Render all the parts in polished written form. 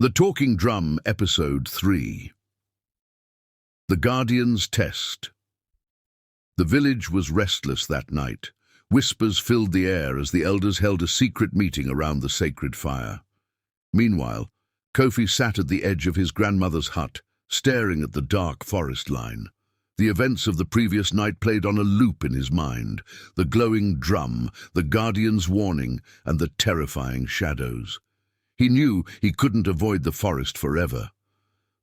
The Talking Drum, Episode 3. The Guardian's Test. The village was restless that night. Whispers filled the air as the elders held a secret meeting around the sacred fire. Meanwhile, Kofi sat at the edge of his grandmother's hut, staring at the dark forest line. The events of the previous night played on a loop in his mind: the glowing drum, the Guardian's warning, and the terrifying shadows. He knew he couldn't avoid the forest forever.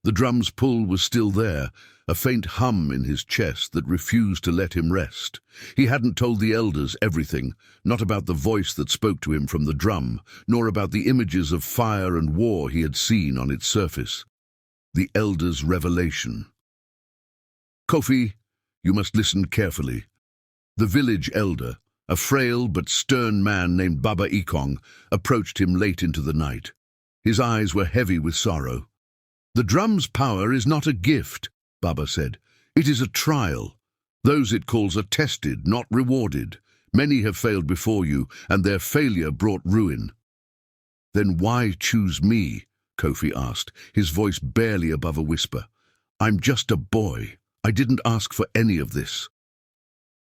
The drum's pull was still there, a faint hum in his chest that refused to let him rest. He hadn't told the elders everything, not about the voice that spoke to him from the drum, nor about the images of fire and war he had seen on its surface. The elders' revelation. "Kofi, you must listen carefully." The village elder, a frail but stern man named Awaken, approached him late into the night. His eyes were heavy with sorrow. "The drum's power is not a gift," Baba said. "It is a trial. Those it calls are tested, not rewarded. Many have failed before you, and their failure brought ruin." "Then why choose me?" Kofi asked, his voice barely above a whisper. "I'm just a boy. I didn't ask for any of this."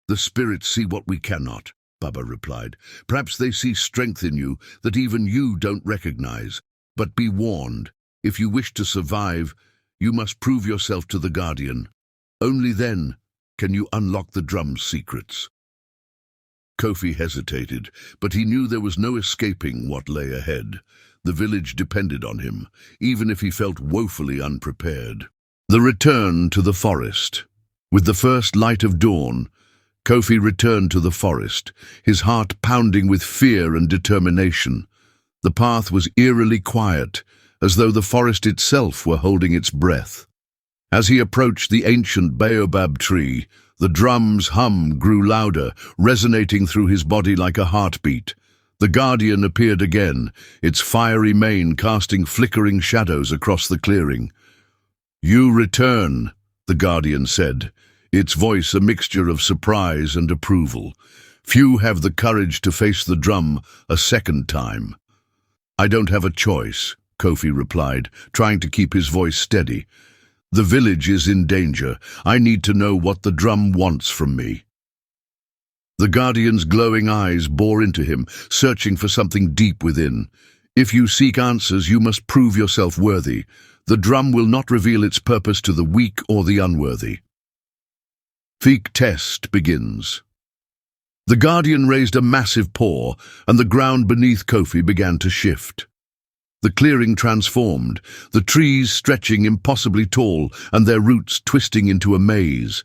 "The spirits see what we cannot," Baba replied. "Perhaps they see strength in you that even you don't recognize. But be warned, if you wish to survive, you must prove yourself to the Guardian. Only then can you unlock the drum's secrets." Kofi hesitated, but he knew there was no escaping what lay ahead. The village depended on him, even if he felt woefully unprepared. The return to the forest. With the first light of dawn, Kofi returned to the forest, his heart pounding with fear and determination. The path was eerily quiet, as though the forest itself were holding its breath. As he approached the ancient baobab tree, the drum's hum grew louder, resonating through his body like a heartbeat. The Guardian appeared again, its fiery mane casting flickering shadows across the clearing. "You return," the Guardian said, its voice a mixture of surprise and approval. "Few have the courage to face the drum a second time." "I don't have a choice," Kofi replied, trying to keep his voice steady. "The village is in danger. I need to know what the drum wants from me." The Guardian's glowing eyes bore into him, searching for something deep within. "If you seek answers, you must prove yourself worthy. The drum will not reveal its purpose to the weak or the unworthy." Fake test begins. The Guardian raised a massive paw, and the ground beneath Kofi began to shift. The clearing transformed, the trees stretching impossibly tall and their roots twisting into a maze.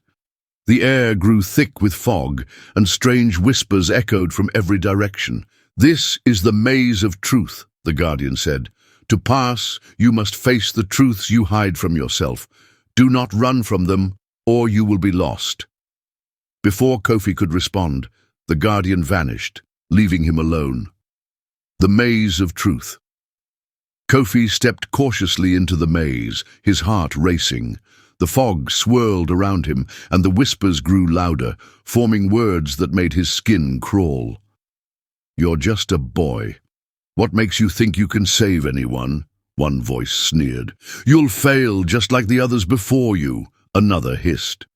The air grew thick with fog, and strange whispers echoed from every direction. "This is the maze of truth," the Guardian said. "To pass, you must face the truths you hide from yourself. Do not run from them, or you will be lost." Before Kofi could respond, the Guardian vanished, leaving him alone. The maze of truth. Kofi stepped cautiously into the maze, his heart racing. The fog swirled around him, and the whispers grew louder, forming words that made his skin crawl. "You're just a boy. What makes you think you can save anyone?" one voice sneered. "You'll fail just like the others before you," another hissed.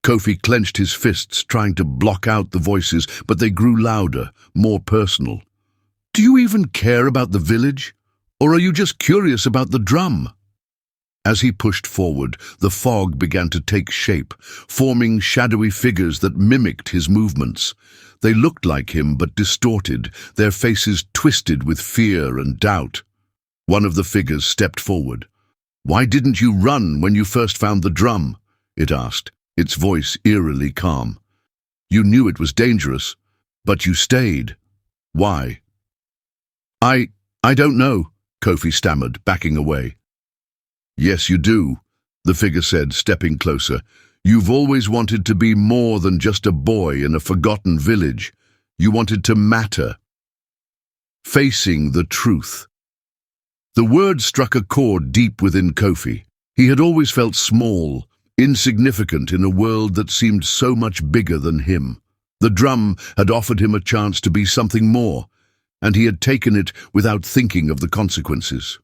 Kofi clenched his fists, trying to block out the voices, but they grew louder, more personal. "Do you even care about the village? Or are you just curious about the drum?" As he pushed forward, the fog began to take shape, forming shadowy figures that mimicked his movements. They looked like him, but distorted, their faces twisted with fear and doubt. One of the figures stepped forward. "Why didn't you run when you first found the drum?" it asked, its voice eerily calm. "You knew it was dangerous, but you stayed. Why?" I don't know," Kofi stammered, backing away. "Yes, you do," the figure said, stepping closer. "You've always wanted to be more than just a boy in a forgotten village. You wanted to matter." Facing the truth. The word struck a chord deep within Kofi. He had always felt small, insignificant in a world that seemed so much bigger than him. The drum had offered him a chance to be something more, and he had taken it without thinking of the consequences.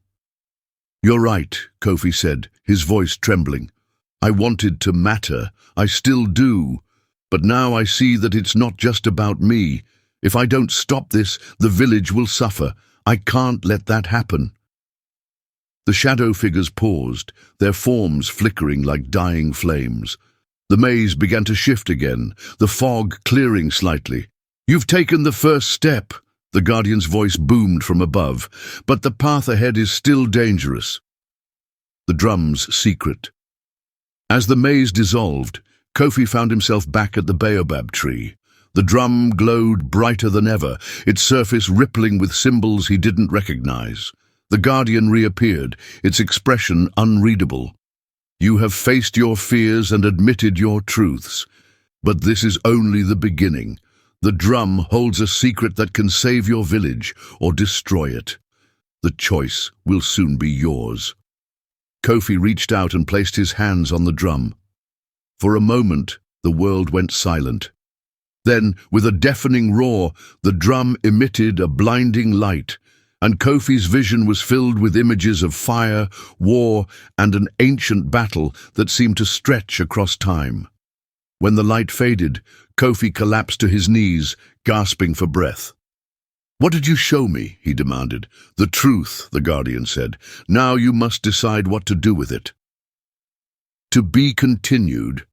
"You're right," Kofi said, his voice trembling. "I wanted to matter. I still do. But now I see that it's not just about me. If I don't stop this, the village will suffer. I can't let that happen." The shadow figures paused, their forms flickering like dying flames. The maze began to shift again, the fog clearing slightly. "You've taken the first step," the Guardian's voice boomed from above, "but the path ahead is still dangerous." The drum's secret. As the maze dissolved, Kofi found himself back at the baobab tree. The drum glowed brighter than ever, its surface rippling with symbols he didn't recognize. The Guardian reappeared, its expression unreadable. "You have faced your fears and admitted your truths. But this is only the beginning. The drum holds a secret that can save your village or destroy it. The choice will soon be yours." Kofi reached out and placed his hands on the drum. For a moment, the world went silent. Then, with a deafening roar, the drum emitted a blinding light, and Kofi's vision was filled with images of fire, war, and an ancient battle that seemed to stretch across time. When the light faded, Kofi collapsed to his knees, gasping for breath. "What did you show me?" he demanded. "The truth," the Guardian said. "Now you must decide what to do with it." To be continued.